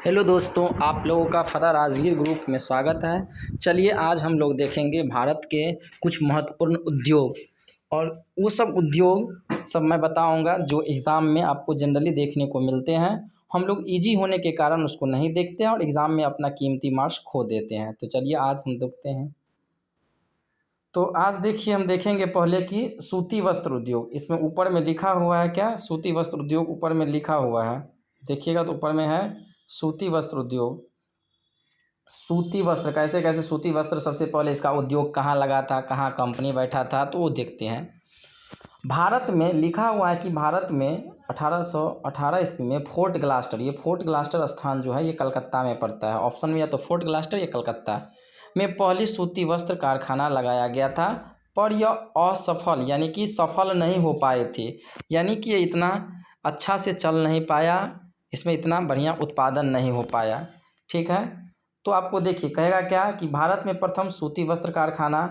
Hello दोस्तों, आप लोगों का फ़दा राजगीर ग्रुप में स्वागत है। चलिए आज हम लोग देखेंगे भारत के कुछ महत्वपूर्ण उद्योग और वो सब उद्योग सब मैं बताऊंगा जो एग्ज़ाम में आपको जनरली देखने को मिलते हैं। हम लोग इजी होने के कारण उसको नहीं देखते हैं और एग्ज़ाम में अपना कीमती मार्क्स खो देते हैं। तो चलिए आज हम देखते हैं। तो आज देखिए हम देखेंगे पहले कि सूती वस्त्र उद्योग, इसमें ऊपर में लिखा हुआ है क्या, सूती वस्त्र उद्योग ऊपर में लिखा हुआ है। देखिएगा तो ऊपर में है सूती वस्त्र उद्योग। सूती वस्त्र कैसे कैसे सूती वस्त्र, सबसे पहले इसका उद्योग कहाँ लगा था, कहाँ कंपनी बैठा था, तो वो देखते हैं। भारत में लिखा हुआ है कि भारत में 1818 ईस्वी में फोर्ट ग्लास्टर, ये फोर्ट ग्लास्टर स्थान जो है ये कलकत्ता में पड़ता है। ऑप्शन में या तो फोर्ट ग्लास्टर या कलकत्ता में पहली सूती वस्त्र कारखाना लगाया गया था, पर यह असफल यानी कि सफल नहीं हो पाए थे, यानी कि ये इतना अच्छा से चल नहीं पाया, इसमें इतना बढ़िया उत्पादन नहीं हो पाया। ठीक है, तो आपको देखिए कहेगा क्या कि भारत में प्रथम सूती वस्त्र कारखाना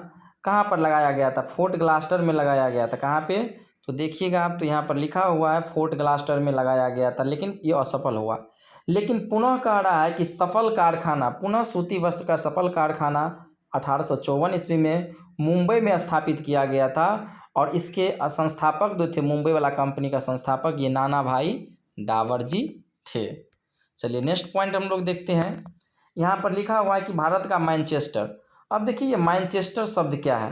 कहाँ पर लगाया गया था, फोर्ट ग्लास्टर में लगाया गया था। कहाँ पे, तो देखिएगा आप, तो यहाँ पर लिखा हुआ है फोर्ट ग्लास्टर में लगाया गया था, लेकिन ये असफल हुआ। लेकिन पुनः कह रहा है कि सफल कारखाना, पुनः सूती वस्त्र का सफल कारखाना 1854 ईस्वी में मुंबई में स्थापित किया गया था और इसके संस्थापक जो थे, मुंबई वाला कंपनी का संस्थापक ये नाना भाई डावर जी थे। चलिए नेक्स्ट पॉइंट हम लोग देखते हैं। यहाँ पर लिखा हुआ है कि भारत का मैनचेस्टर। अब देखिए ये मैनचेस्टर शब्द क्या है,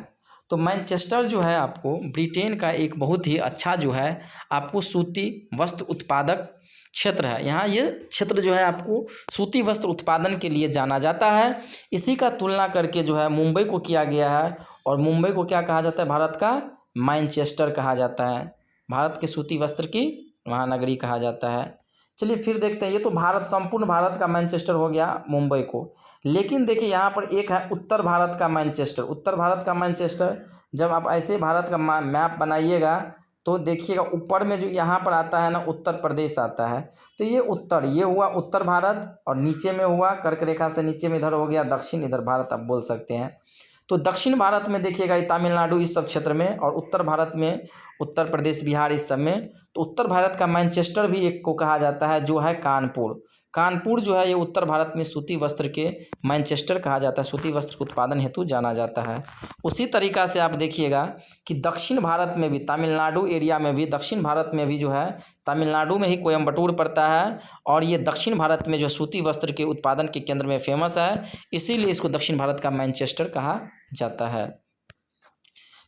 तो मैनचेस्टर जो है आपको ब्रिटेन का एक बहुत ही अच्छा जो है आपको सूती वस्त्र उत्पादक क्षेत्र है। यहाँ ये क्षेत्र जो है आपको सूती वस्त्र उत्पादन के लिए जाना जाता है। इसी का तुलना करके जो है मुंबई को किया गया है और मुंबई को क्या कहा जाता है, भारत का मैनचेस्टर कहा जाता है, भारत के सूती वस्त्र की महानगरी कहा जाता है। चलिए फिर देखते हैं, ये तो भारत, संपूर्ण भारत का मैनचेस्टर हो गया मुंबई को। लेकिन देखिए यहाँ पर एक है उत्तर भारत का मैनचेस्टर। उत्तर भारत का मैनचेस्टर, जब आप ऐसे भारत का मैप बनाइएगा तो देखिएगा ऊपर में जो यहाँ पर आता है ना, उत्तर प्रदेश आता है। तो ये उत्तर, ये हुआ उत्तर भारत और नीचे में हुआ कर्क रेखा से नीचे में इधर हो गया दक्षिण, इधर भारत आप बोल सकते हैं। तो दक्षिण भारत में देखिएगा ये तमिलनाडु इस सब क्षेत्र में, और उत्तर भारत में उत्तर प्रदेश बिहार इस सब में। तो उत्तर भारत का मैनचेस्टर भी एक को कहा जाता है जो है कानपुर। कानपुर जो है ये उत्तर भारत में सूती वस्त्र के मैनचेस्टर कहा जाता है, सूती वस्त्र के उत्पादन हेतु जाना जाता है। उसी तरीक़ा से आप देखिएगा कि दक्षिण भारत में भी, तमिलनाडु एरिया में भी, दक्षिण भारत में भी जो है तमिलनाडु में ही कोयम्बटूर पड़ता है और ये दक्षिण भारत में जो सूती वस्त्र के उत्पादन के केंद्र में फेमस है, इसीलिए इसको दक्षिण भारत का मैनचेस्टर कहा जाता है।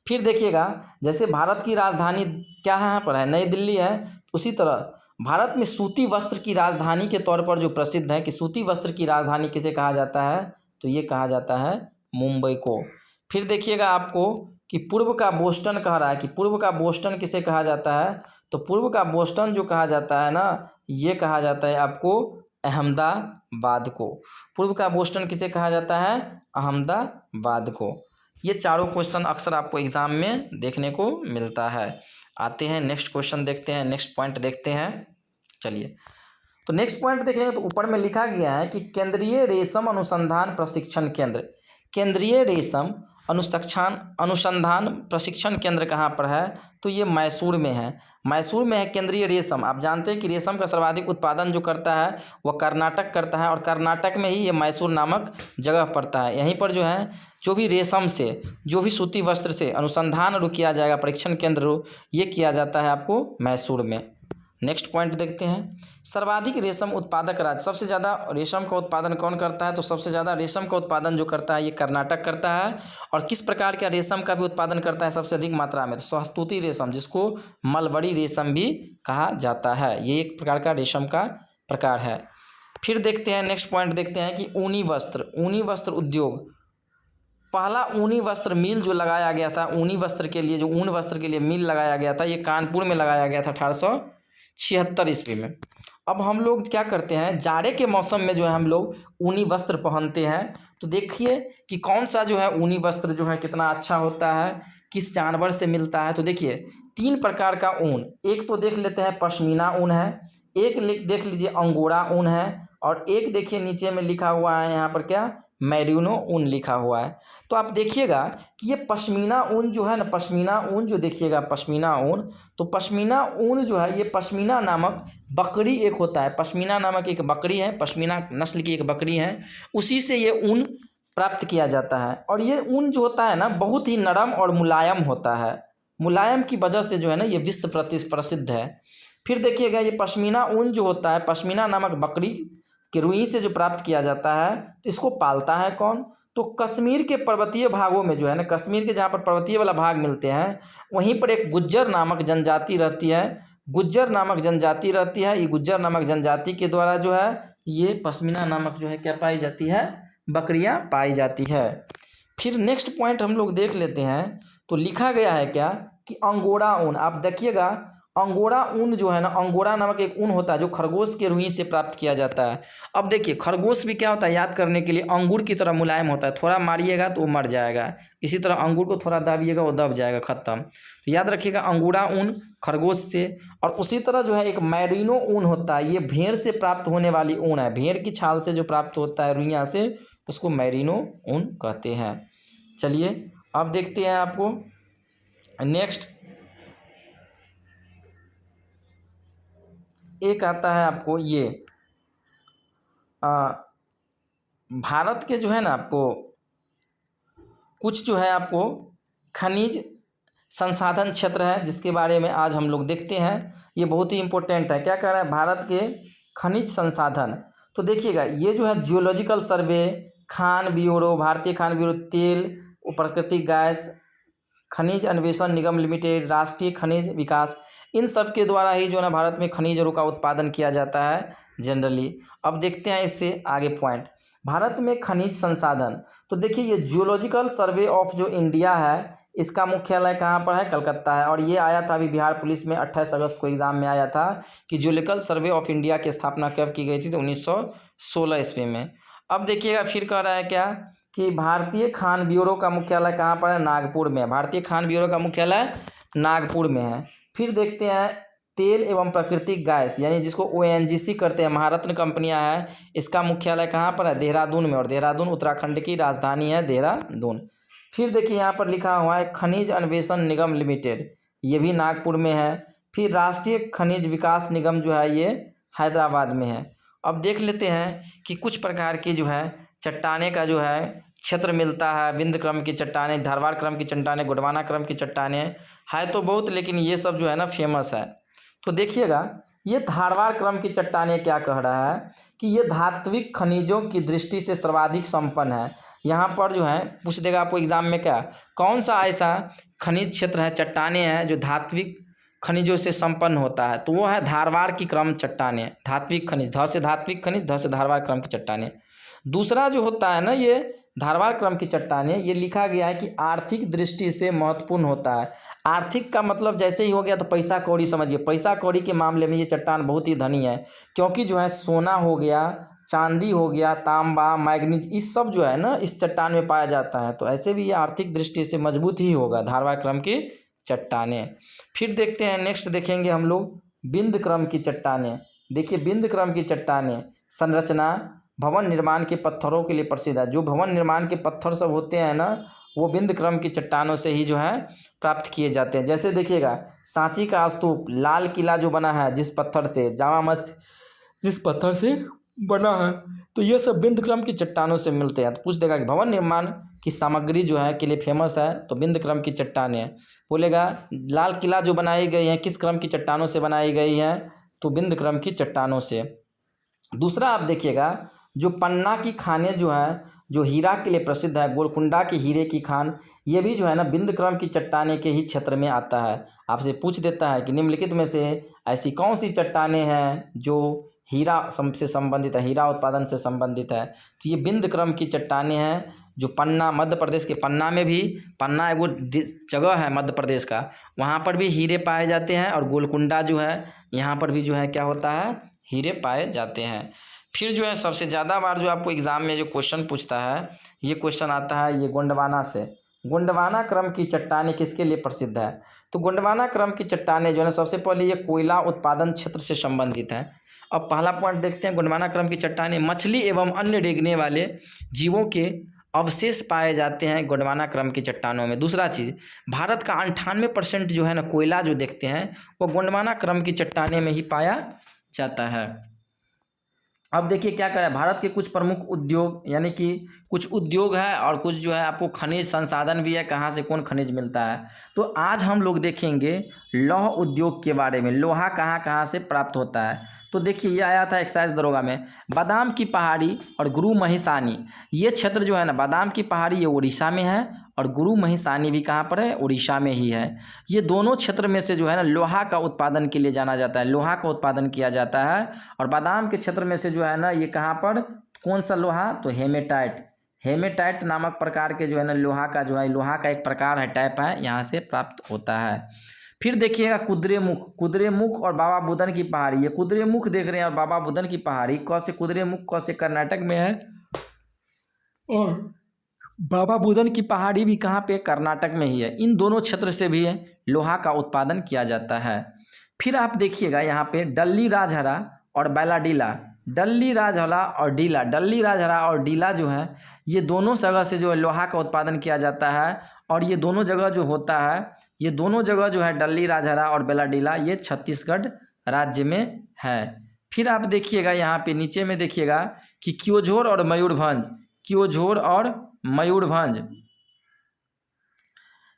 फिर देखिएगा जैसे भारत की राजधानी क्या है, यहाँ पर है नई दिल्ली है, उसी तरह भारत में सूती वस्त्र की राजधानी के तौर पर जो प्रसिद्ध है कि सूती वस्त्र की राजधानी किसे कहा जाता है, तो ये कहा जाता है मुंबई को। फिर देखिएगा आपको कि पूर्व का बोस्टन कह रहा है कि पूर्व का बोस्टन किसे कहा जाता है, तो पूर्व का बोस्टन जो कहा जाता है ना, ये कहा जाता है आपको अहमदाबाद को। पूर्व का बोस्टन किसे कहा जाता है, अहमदाबाद को। ये चारों क्वेश्चन अक्सर आपको एग्जाम में देखने को मिलता है। आते हैं नेक्स्ट क्वेश्चन देखते हैं, नेक्स्ट पॉइंट देखते हैं। चलिए तो नेक्स्ट पॉइंट देखेंगे तो ऊपर में लिखा गया है कि केंद्रीय रेशम अनुसंधान प्रशिक्षण केंद्र, केंद्रीय रेशम अनुसंधान प्रशिक्षण केंद्र कहाँ पर है, तो ये मैसूर में है। मैसूर में है केंद्रीय रेशम। आप जानते हैं कि रेशम का सर्वाधिक उत्पादन जो करता है वह कर्नाटक करता है और कर्नाटक में ही ये मैसूर नामक जगह पड़ता है। यहीं पर जो है जो भी रेशम से, जो भी सूती वस्त्र से अनुसंधान किया जाएगा, परीक्षण केंद्र ये किया जाता है आपको मैसूर में। नेक्स्ट पॉइंट देखते हैं, सर्वाधिक रेशम उत्पादक राज्य, सबसे ज़्यादा रेशम का उत्पादन कौन करता है, तो सबसे ज़्यादा रेशम का उत्पादन जो करता है ये कर्नाटक करता है। और किस प्रकार का रेशम का भी उत्पादन करता है सबसे अधिक मात्रा में, तो सहस्तूती रेशम, जिसको मलबरी रेशम भी कहा जाता है, ये एक प्रकार का रेशम का प्रकार है। फिर देखते हैं नेक्स्ट पॉइंट देखते हैं कि ऊनी वस्त्र उद्योग, पहला ऊनी वस्त्र मिल जो लगाया गया था, ऊनी वस्त्र के लिए, जो ऊन वस्त्र के लिए मिल लगाया गया था, ये कानपुर में लगाया गया था 1876 ईस्वी में। अब हम लोग क्या करते हैं, जाड़े के मौसम में जो है हम लोग ऊनी वस्त्र पहनते हैं। तो देखिए कि कौन सा जो है ऊनी वस्त्र जो है कितना अच्छा होता है, किस जानवर से मिलता है। तो देखिए 3 प्रकार का ऊन, एक तो देख लेते हैं पश्मीना ऊन है, एक देख लीजिए अंगोरा ऊन है, और एक देखिए नीचे में लिखा हुआ है यहाँ पर क्या, मैरिनो ऊन लिखा हुआ है। तो आप देखिएगा कि ये पश्मीना ऊन जो है ना, पश्मीना ऊन जो देखिएगा, पश्मीना ऊन, तो पश्मीना ऊन जो है, ये पश्मीना नामक बकरी एक होता है, पश्मीना नामक एक बकरी है, पश्मीना नस्ल की एक बकरी है, उसी से ये ऊन प्राप्त किया जाता है। और ये ऊन जो होता है ना, बहुत ही नरम और मुलायम होता है। मुलायम की वजह से जो है ना, ये विश्व प्रसिद्ध है। फिर देखिएगा, ये पश्मीना ऊन जो होता है, पश्मीना नामक बकरी के रुई से जो प्राप्त किया जाता है, तो इसको पालता है कौन? तो कश्मीर के पर्वतीय भागों में जो है ना, कश्मीर के जहाँ पर पर्वतीय वाला भाग मिलते हैं, वहीं पर एक गुज्जर नामक जनजाति रहती है। गुज्जर नामक जनजाति रहती है। ये गुज्जर नामक जनजाति के द्वारा जो है, ये पश्मीना नामक जो है क्या पाई जाती है? बकरियां पाई जाती है। फिर नेक्स्ट पॉइंट हम लोग देख लेते हैं। तो लिखा गया है क्या कि अंगोरा ऊन। आप देखिएगा, अंगोरा ऊन जो है ना, अंगोरा नामक एक ऊन होता है जो खरगोश के रुई से प्राप्त किया जाता है। अब देखिए, खरगोश भी क्या होता है, याद करने के लिए, अंगूर की तरह मुलायम होता है, थोड़ा मारिएगा तो वो मर जाएगा, इसी तरह अंगूर को थोड़ा दाबिएगा वो दब जाएगा, खत्म। तो याद रखिएगा, अंगोरा ऊन खरगोश से। और उसी तरह जो है एक मैरिनो ऊन होता है, ये भेड़ से प्राप्त होने वाली ऊन है, भेड़ की छाल से जो प्राप्त होता है रुइयाँ से, उसको मैरिनो ऊन कहते हैं। चलिए अब देखते हैं आपको नेक्स्ट एक आता है आपको ये भारत के जो है ना, आपको कुछ जो है आपको खनिज संसाधन क्षेत्र है जिसके बारे में आज हम लोग देखते हैं। ये बहुत ही इम्पोर्टेंट है। क्या कह रहा है? भारत के खनिज संसाधन। तो देखिएगा, ये जो है जियोलॉजिकल सर्वे, खान ब्यूरो, भारतीय खान ब्यूरो, तेल व प्राकृतिक गैस, खनिज अन्वेषण निगम लिमिटेड, राष्ट्रीय खनिज विकास, इन सब के द्वारा ही जो है ना भारत में खनिजों का उत्पादन किया जाता है जनरली। अब देखते हैं इससे आगे पॉइंट, भारत में खनिज संसाधन। तो देखिए, ये जियोलॉजिकल सर्वे ऑफ जो इंडिया है, इसका मुख्यालय कहाँ पर है? कलकत्ता है। और ये आया था अभी बिहार पुलिस में 28 अगस्त को एग्जाम में आया था कि जियोलॉजिकल सर्वे ऑफ इंडिया की स्थापना कब की गई थी? तो 1916 ईस्वी में। अब देखिएगा, फिर कह रहा है क्या कि भारतीय खान ब्यूरो का मुख्यालय कहाँ पर है? नागपुर में। भारतीय खान ब्यूरो का मुख्यालय नागपुर में है। फिर देखते हैं तेल एवं प्राकृतिक गैस, यानी जिसको ONGC करते हैं, महारत्न कंपनियां हैं, इसका मुख्यालय कहाँ पर है? देहरादून में। और देहरादून उत्तराखंड की राजधानी है, देहरादून। फिर देखिए, यहाँ पर लिखा हुआ है खनिज अन्वेषण निगम लिमिटेड, ये भी नागपुर में है। फिर राष्ट्रीय खनिज विकास निगम जो है, ये हैदराबाद में है। अब देख लेते हैं कि कुछ प्रकार की जो है चट्टाने का जो है क्षेत्र मिलता है। विंध्य क्रम की चट्टानें, धारवाड़ क्रम की चट्टानें, गोंडवाना क्रम की चट्टानें है तो बहुत, लेकिन ये सब जो है ना फेमस है। तो देखिएगा, ये धारवाड़ क्रम की चट्टानें क्या कह रहा है कि ये धात्विक खनिजों की दृष्टि से सर्वाधिक संपन्न है। यहाँ पर जो है पूछ देगा आपको एग्जाम में, क्या कौन सा ऐसा खनिज क्षेत्र है, चट्टानें हैं जो धात्विक खनिजों से संपन्न होता है? तो वो है धारवाड़ की क्रम चट्टानें, धात्विक खनिज, ध से धात्विक खनिज, ध से धारवाड़ क्रम की चट्टानें। दूसरा जो होता है ना, ये धारवाड़ क्रम की चट्टानें, ये लिखा गया है कि आर्थिक दृष्टि से महत्वपूर्ण होता है। आर्थिक का मतलब जैसे ही हो गया तो पैसा कौड़ी समझिए, पैसा कौड़ी के मामले में ये चट्टान बहुत ही धनी है, क्योंकि जो है सोना हो गया, चांदी हो गया, तांबा, मैग्नीज, इस सब जो है ना इस चट्टान में पाया जाता है। तो ऐसे भी ये आर्थिक दृष्टि से मजबूत ही होगा, धारवाड़ क्रम की चट्टानें। फिर देखते हैं नेक्स्ट देखेंगे हम लोग विंध्य क्रम की चट्टानें। देखिए, विंध्य क्रम की चट्टानें संरचना भवन निर्माण के पत्थरों के लिए प्रसिद्ध है। जो भवन निर्माण के पत्थर सब होते हैं ना, वो विंध्य क्रम की चट्टानों से ही जो है प्राप्त किए जाते हैं। जैसे देखिएगा, सांची का स्तूप, लाल किला जो बना है जिस पत्थर से, जामा मस्जिद जिस पत्थर से बना है, तो ये सब विंध्य क्रम की चट्टानों से मिलते हैं। तो पूछ देगा कि भवन निर्माण की सामग्री जो है के लिए फेमस है, तो विंध्य क्रम की चट्टानें। बोलेगा लाल किला जो बनाई गई है किस क्रम की चट्टानों से बनाई गई है? तो विंध्य क्रम की चट्टानों से। दूसरा आप देखिएगा, जो पन्ना की खानें जो है, जो हीरा के लिए प्रसिद्ध है, गोलकुंडा की हीरे की खान, ये भी जो है ना विंध्य क्रम की चट्टानें के ही क्षेत्र में आता है। आपसे पूछ देता है कि निम्नलिखित में से ऐसी कौन सी चट्टानें हैं जो हीरा से संबंधित है, हीरा उत्पादन से संबंधित है? तो ये विंध्य क्रम की चट्टानें हैं, जो पन्ना, मध्य प्रदेश के पन्ना में भी, पन्ना एक वो जगह है मध्य प्रदेश का, वहाँ पर भी हीरे पाए जाते हैं। और गोलकुंडा जो है, यहाँ पर भी जो है क्या होता है, हीरे पाए जाते हैं। फिर जो है सबसे ज़्यादा बार जो आपको एग्ज़ाम में जो क्वेश्चन पूछता है, ये क्वेश्चन आता है ये गोंडवाना से। गोंडवाना क्रम की चट्टानें किसके लिए प्रसिद्ध है? तो गोंडवाना क्रम की चट्टानें जो है ना, सबसे पहले ये कोयला उत्पादन क्षेत्र से संबंधित है। अब पहला पॉइंट देखते हैं, गोंडवाना क्रम की चट्टानें मछली एवं अन्य रेंगने वाले जीवों के अवशेष पाए जाते हैं गोंडवाना क्रम की चट्टानों में। दूसरा चीज़, भारत का 98% जो है ना कोयला जो देखते हैं वो गोंडवाना क्रम की चट्टानें में ही पाया जाता है। अब देखिए क्या करें, भारत के कुछ प्रमुख उद्योग, यानी कि कुछ उद्योग है और कुछ जो है आपको खनिज संसाधन भी है, कहाँ से कौन खनिज मिलता है। तो आज हम लोग देखेंगे लौह उद्योग के बारे में, लोहा कहाँ कहाँ से प्राप्त होता है। तो देखिए ये आया था एक्साइज दरोगा में, बादाम की पहाड़ी और गुरु महिसानी, ये क्षेत्र जो है ना, बादाम की पहाड़ी ये उड़ीसा में है और गुरु महिसानी भी कहाँ पर है, उड़ीसा में ही है। ये दोनों क्षेत्र में से जो है ना लोहा का उत्पादन के लिए जाना जाता है, लोहा का उत्पादन किया जाता है। और बादाम के क्षेत्र में से जो है ना ये कहाँ पर, कौन सा लोहा, तो हेमेटाइट, हेमेटाइट नामक प्रकार के जो है ना लोहा का जो है, लोहा का एक प्रकार है, टाइप है, यहाँ से प्राप्त होता है। फिर देखिएगा कुद्रेमुख, कुद्रेमुख और बाबा बुदन की पहाड़ी, ये कुद्रेमुख देख रहे हैं और बाबा बुदन की पहाड़ी कौन से, कुद्रेमुख कौन से कर्नाटक में है और बाबा बुदन की पहाड़ी भी कहाँ पे, कर्नाटक में ही है। इन दोनों क्षेत्र से भी लोहा का उत्पादन किया जाता है। फिर आप देखिएगा यहाँ पे डल्ली राजहरा और बैलाडीला, डल्ली राजहरा और डीला, डल्ली राजहरा और डीला जो है ये दोनों जगह से जो है लोहा का उत्पादन किया जाता है। और ये दोनों जगह जो होता है, ये दोनों जगह जो है डल्ली राजहरा और बैलाडीला, ये छत्तीसगढ़ राज्य में है। फिर आप देखिएगा यहाँ पे नीचे में देखिएगा कि क्योंझोर और मयूरभंज, क्योंझोर और मयूरभंज,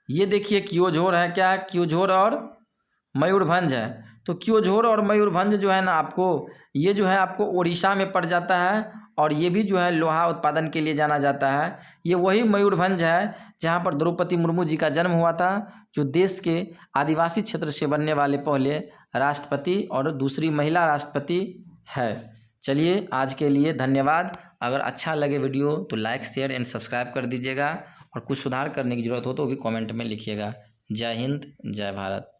ये देखिए क्योंझोर है क्या, क्योंझोर और मयूरभंज है। तो क्योंझोर और मयूरभंज जो है ना आपको, ये जो है आपको उड़ीसा में पड़ जाता है और ये भी जो है लोहा उत्पादन के लिए जाना जाता है। ये वही मयूरभंज है जहाँ पर द्रौपदी मुर्मू जी का जन्म हुआ था, जो देश के आदिवासी क्षेत्र से बनने वाले पहले राष्ट्रपति और दूसरी महिला राष्ट्रपति है। चलिए आज के लिए धन्यवाद। अगर अच्छा लगे वीडियो तो लाइक शेयर एंड सब्सक्राइब कर दीजिएगा और कुछ सुधार करने की ज़रूरत हो तो भी कमेंट में लिखिएगा। जय हिंद, जय भारत।